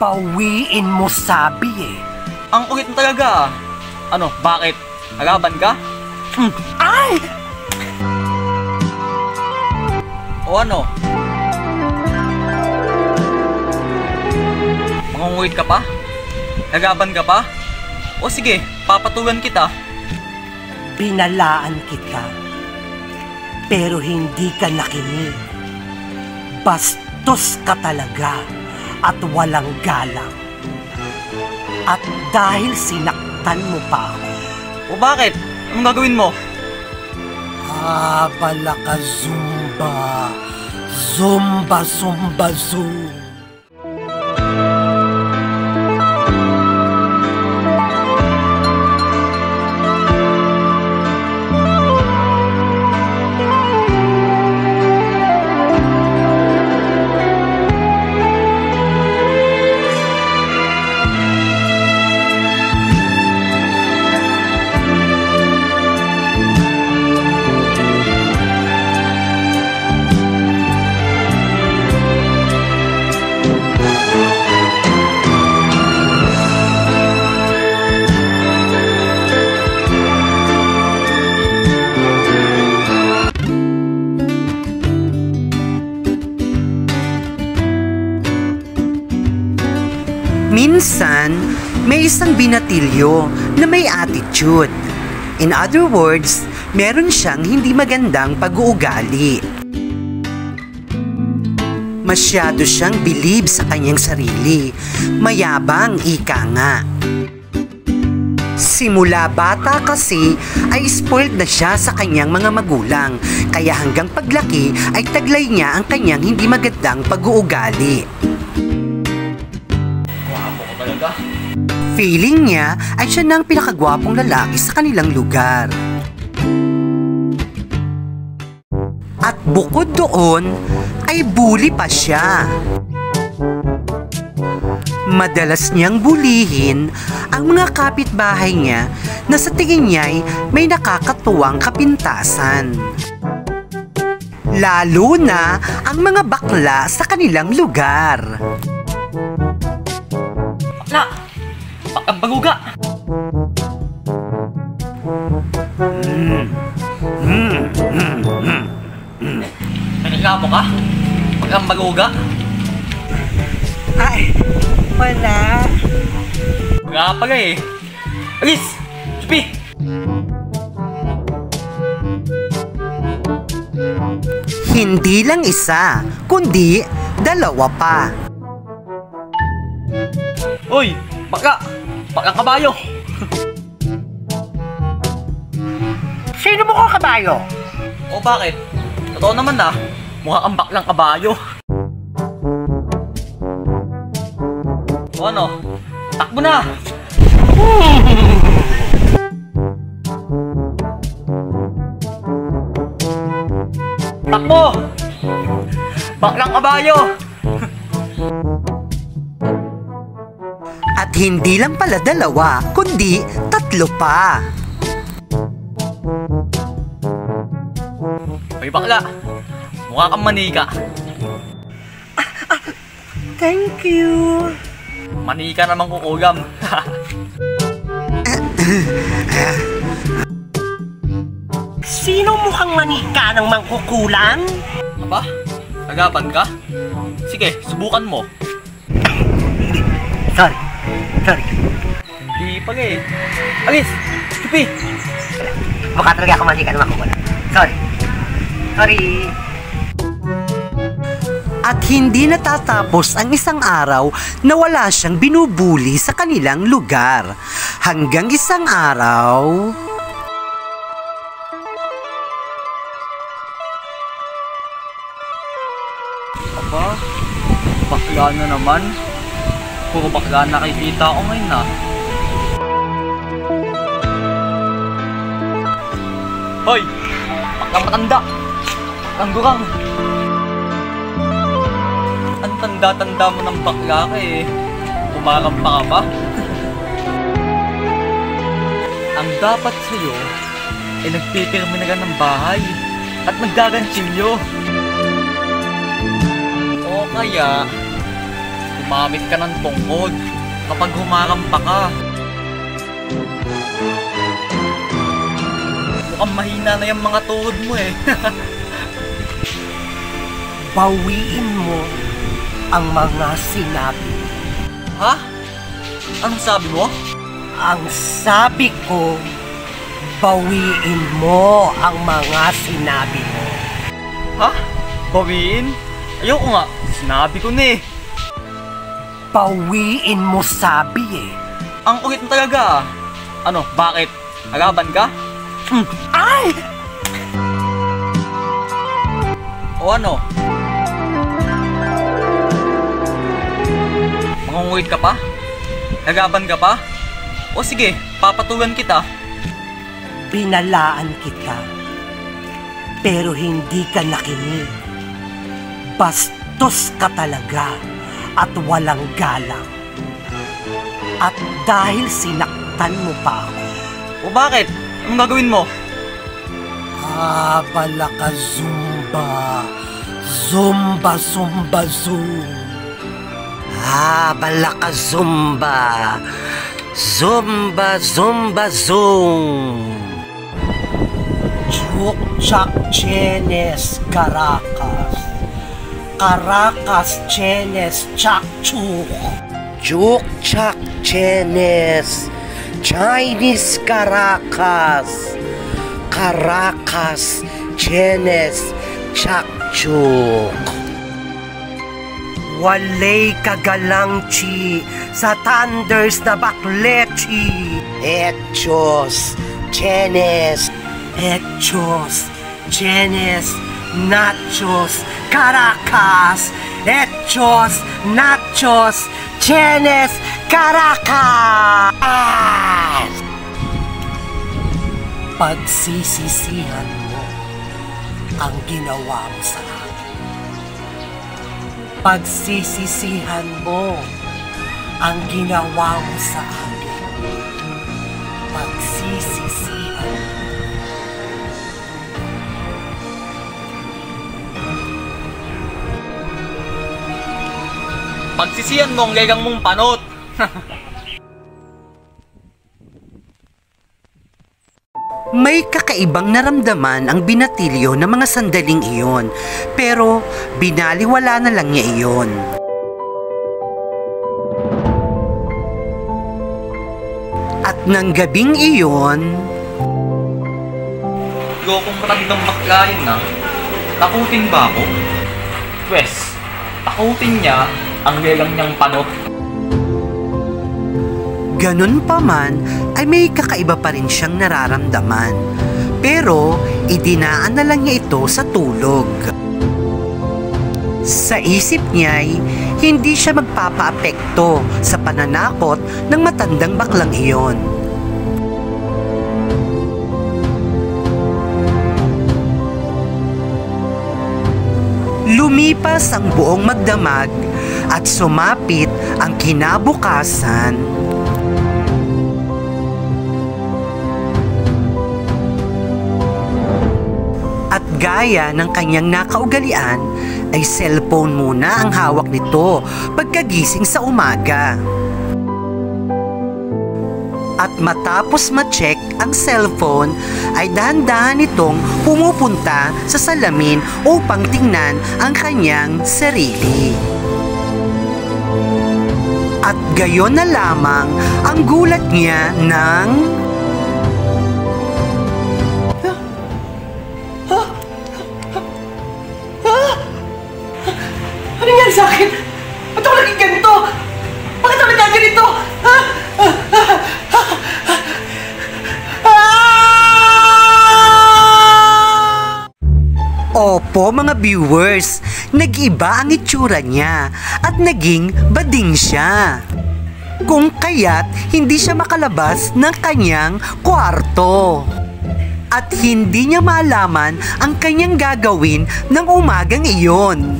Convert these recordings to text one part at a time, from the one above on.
Pawiin mo sabi eh. Ang kulit mo talaga. Ano, bakit? Halaban ka? Ay! O ano? Mangungulit ka pa? Halaban ka pa? O sige, papatulan kita. Binalaan kita, pero hindi ka nakinig. Bastos ka talaga at walang galang. At dahil sinaktan mo pa ako. O bakit? Anong gagawin mo? Bala ka zumba. Zumba, zumba, zumba. Minsan, may isang binatilyo na may attitude. In other words, meron siyang hindi magandang pag-uugali. Masyado siyang bilib sa kanyang sarili. Mayabang, ika nga. Simula bata kasi ay spoiled na siya sa kanyang mga magulang, kaya hanggang paglaki ay taglay niya ang kanyang hindi magandang pag-uugali. Feeling niya ay siya na ang pinakagwapong lalaki sa kanilang lugar. At bukod doon, ay bully pa siya. Madalas niyang bulihin ang mga kapitbahay niya na sa tingin niya ay may nakakatuwang kapintasan. Lalo na ang mga bakla sa kanilang lugar. Bakla! Ang baguga! Nanigamo ka? Pag ang baguga? Ay, wala. Wala pala eh. Alis! Chupi! Hindi lang isa, kundi dalawa pa. Uy! Bakla! Baklang kabayo! Sino mo ko kabayo? O bakit? Totoo naman na. Mukha kang baklang kabayo. O ano? Takbo na! Takbo! Baklang kabayo! At hindi lang pala dalawa, kundi tatlo pa. Uy bakla! Mukha kang manika. Thank you. Manika naman kukulam. Sino mukhang manika ng mangkukulang? Aba? Tagapan ka? Sige, subukan mo. Sorry. Hindi pala eh. Alis! Chupi! Mukha talaga ako manika ng mangkukulang. Sorry. At hindi natatapos ang isang araw na wala siyang binubuli sa kanilang lugar. Hanggang isang araw... Aba? Bakla na naman. Puro bakla nakikita ko ngayon na. Hoy! Baklang matanda! Baklang gurang! Ang tanda-tanda mo ng bakla ka eh. Umarampa ka pa? Ang dapat sa'yo ay nagpipirmi na ka ng bahay at magdagantsilyo. O kaya, Gumamit ka ng tungkod kapag humarampa ka. Mukhang mahina na yung mga tuhod mo eh. Bawiin mo ang mga sinabi. Ha? Anong sabi mo? Ang sabi ko, bawiin mo ang mga sinabi mo. Ha? Bawiin? Ayoko nga. Sinabi ko na eh. Bawiin mo sabi eh. Ang kulit mo talaga ah. Ano, bakit? Nagaban ka? Ay! O ano? Mangungulit ka pa? Nagaban ka pa? O sige, papatulan kita. Binalaan kita, pero hindi ka nakinig. Bastos ka talaga at walang galang. At dahil sinaktan mo pa ako. O bakit? Anong gagawin mo? Bala ka zumba. Zumba, zumba, zoom. Bala ka zumba. Zumba, zumba, zoom. Chuk-chak Chenes Caracas. Caracas Chenes Chak-chuk. Chuk-chak Chenes. Chinese Caracas. Caracas Chenes Chak-chuk. Walay kagalang chi sa thunders na baklechi. Hechos Chenes. Hechos, Chenes, Nachos, Caracas. Hechos, Nachos, Chenes, Caracas. Pagsisisihan mo ang ginawa mo sa akin. Pagsisisihan mo ang ginawa mo sa akin. Pagsisisihan mo. Pagsisihan mo ang legang mong panot. May kakaibang naramdaman ang binatilyo ng mga sandaling iyon, pero binaliwala na lang niya iyon. At nang gabing iyon, Ayokong matandang baklayin na. Takutin ba ako? Pwes, takutin niya ang legang niyang panot. ganun pa man ay may kakaiba pa rin siyang nararamdaman. Pero idinaan na lang niya ito sa tulog. Sa isip niya'y hindi siya magpapaapekto sa pananakot ng matandang baklang iyon. Lumipas ang buong magdamag at sumapit ang kinabukasan. At gaya ng kanyang nakaugalian, ay cellphone muna ang hawak nito pagkagising sa umaga. At matapos ma-check ang cellphone, ay dahan-dahan itong pumupunta sa salamin upang tingnan ang kanyang sarili. At gayon na lamang ang gulat niya ng... Ano nangyari sa akin? Ba't ako naging ganito? Bakit ako nagkaganito? Opo mga viewers, nag-iba ang itsura niya at naging bading siya. Kung kaya't hindi siya makalabas ng kanyang kwarto. At hindi niya malaman ang kanyang gagawin ng umagang iyon.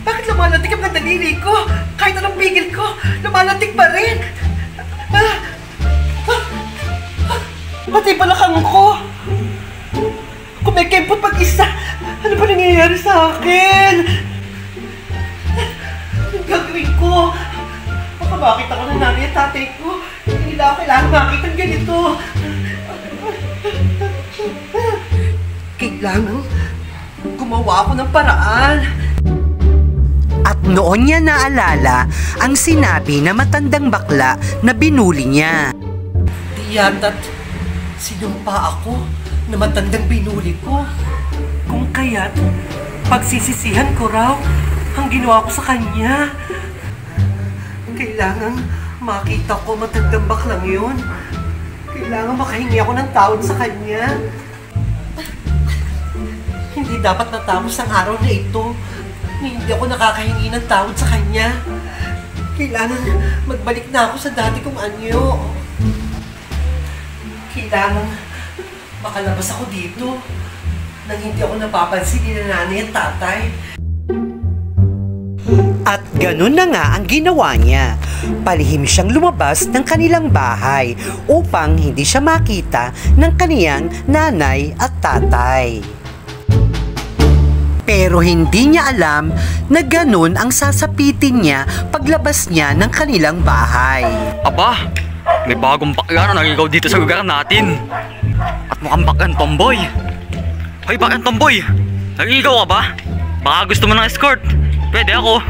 Bakit lumalatik ang mga daliri ko? Kahit anong pigil ko, lumalatik pa rin. Pati balakang ko. may kempo pag-isa! Ano ba nangyayari sa akin? Anong gagawin ko? Baka makita ko ng nanay at tatay ko. Hindi nila ako kailangan makita ng ganito. Kailangan gumawa ako ng paraan. At noon niya naalala ang sinabi na matandang bakla na binuli niya. Di yata't sinumpa ako na matandang binuli ko. Kung kaya't pagsisisihan ko raw ang ginawa ko sa kanya. Kailangan makita ko matandang baklang yun. Kailangan makahingi ako ng tawad sa kanya. Hindi dapat natapos ang araw na ito. Hindi ako nakakahingi ng tawad sa kanya. Kailangan magbalik na ako sa dati kong anyo. Kailangan makalabas ako dito nang hindi ako napapansin ni nanay at tatay. At ganun na nga ang ginawa niya. Palihim siyang lumabas ng kanilang bahay upang hindi siya makita ng kaniyang nanay at tatay. Pero hindi niya alam na ganun ang sasapitin niya paglabas niya ng kanilang bahay. Aba, may bagong bakla na nangigaw dito sa lugar natin. At mukhang baklang tomboy. Hoy, baklang tomboy! Nangigaw ka ba? Baka gusto mo ng escort. Pwede ako.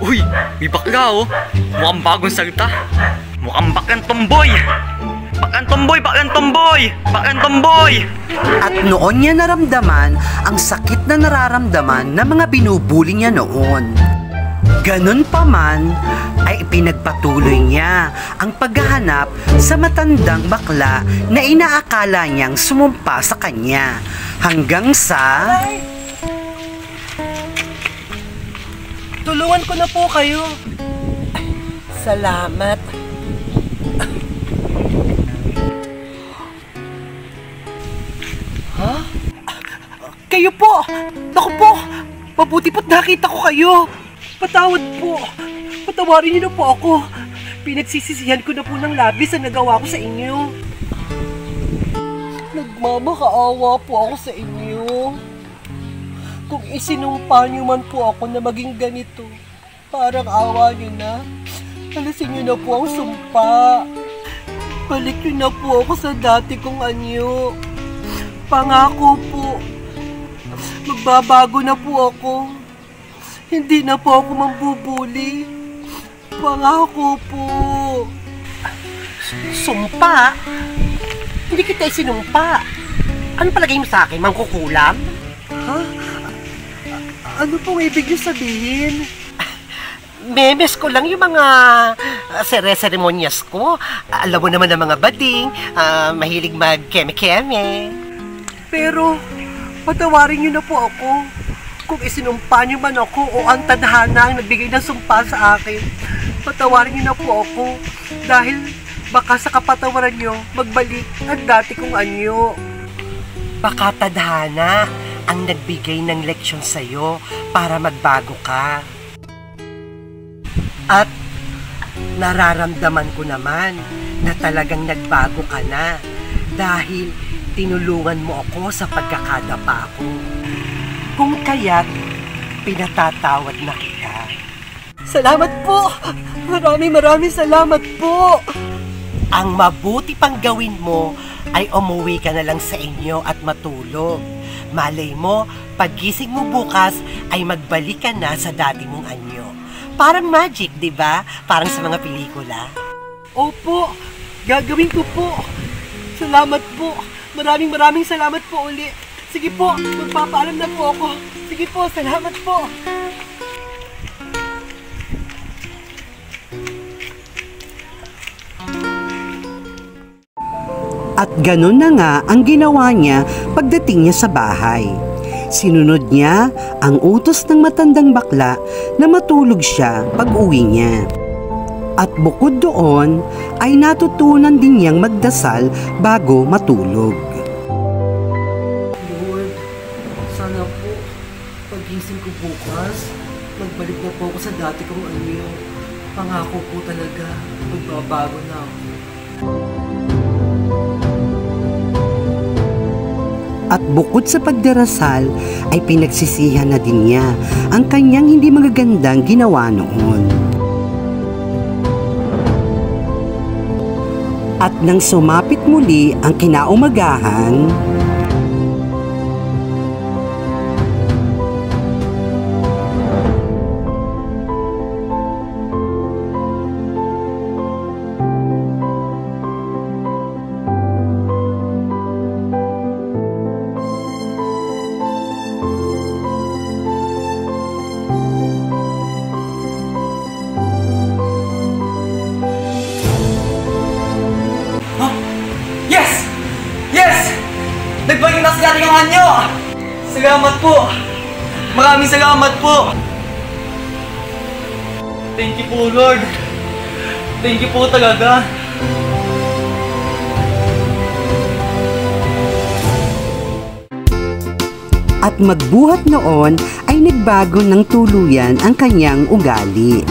Uy, may bakla oh. Mukhang bagong salita. Mukhang baklang tomboy. Baklang tomboy, baklang tomboy, baklang tomboy. At noon niya naramdaman ang sakit na nararamdaman ng mga binubuli niya noon. Ganun pa man, ay ipinagpatuloy niya ang paghahanap sa matandang bakla na inaakala niyang sumumpa sa kanya. Hanggang sa... Tulungan ko na po kayo. Salamat. Ha? Kayo po! Naku po! Mabuti po't nakita ko kayo! Patawad po! Patawarin niyo na po ako! Pinagsisisihan ko na po ng labis ang nagawa ko sa inyo. Nagmamakaawa po ako sa inyo. Kung isinumpa niyo man po ako na maging ganito, parang awa niyo na. Alasin niyo na po ang sumpa. Balik niyo na po ako sa dati kong anyo. Pangako po, magbabago na po ako. Hindi na po ako mambubuli. Pangako po. Sumpa? Hindi kita isinumpa. Ano palagay mo sa akin? Mangkukulam? Ha? Ano pong ibig niyo sabihin? Memes ko lang yung mga seremonyas ko. Alam mo naman ang mga bading, mahilig mag-keme-keme. Pero, patawarin niyo na po ako. Kung isinumpa niyo man ako o ang tadhana ang nagbigay ng sumpa sa akin, patawarin niyo na po ako. Dahil baka sa kapatawaran niyo, magbalik ang dati kong anyo. Baka tadhana ang nagbigay ng leksyon sa'yo para magbago ka. At nararamdaman ko naman na talagang nagbago ka na dahil tinulungan mo ako sa pagkakadapa ko. Kung kaya't pinatatawad na kita. Salamat po! Maraming salamat po! Ang mabuti pang gawin mo ay umuwi ka na lang sa inyo at matulog. Malay mo, paggising mo bukas ay magbalik ka na sa dati mong anyo. Parang magic, di ba? Parang sa mga pelikula. Opo, gagawin ko po. Salamat po. Maraming salamat po uli. Sige po, magpapaalam na po ako. Sige po, salamat po. At ganun na nga ang ginawa niya pagdating niya sa bahay. Sinunod niya ang utos ng matandang bakla na matulog siya pag-uwi niya. At bukod doon ay natutunan din niyang magdasal bago matulog. Lord, sana po pagising ko bukas, magbalik na po ako sa dati kong anyo. Pangako po talaga, magbabago na ako. At bukod sa pagdarasal, ay pinagsisihan na din niya ang kanyang hindi magagandang ginawa noon. At nang sumapit muli ang kinaumagahan, Nagbaligtas galing ang anyo! Salamat po! Maraming salamat po! Thank you po, Lord! Thank you po talaga! at magbuhat noon ay nagbago ng tuluyan ang kanyang ugali.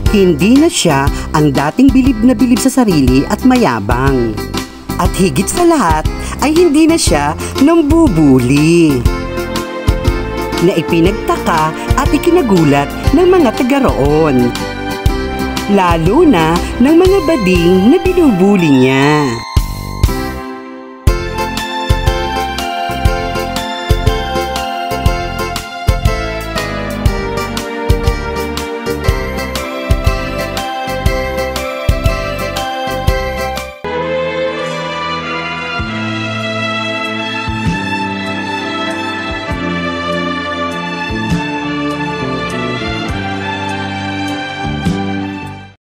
Hindi na siya ang dating bilib na bilib sa sarili at mayabang. At higit sa lahat ay hindi na siya nambubuli, na ipinagtaka at ikinagulat ng mga taga roon, lalo na ng mga bading na binubuli niya.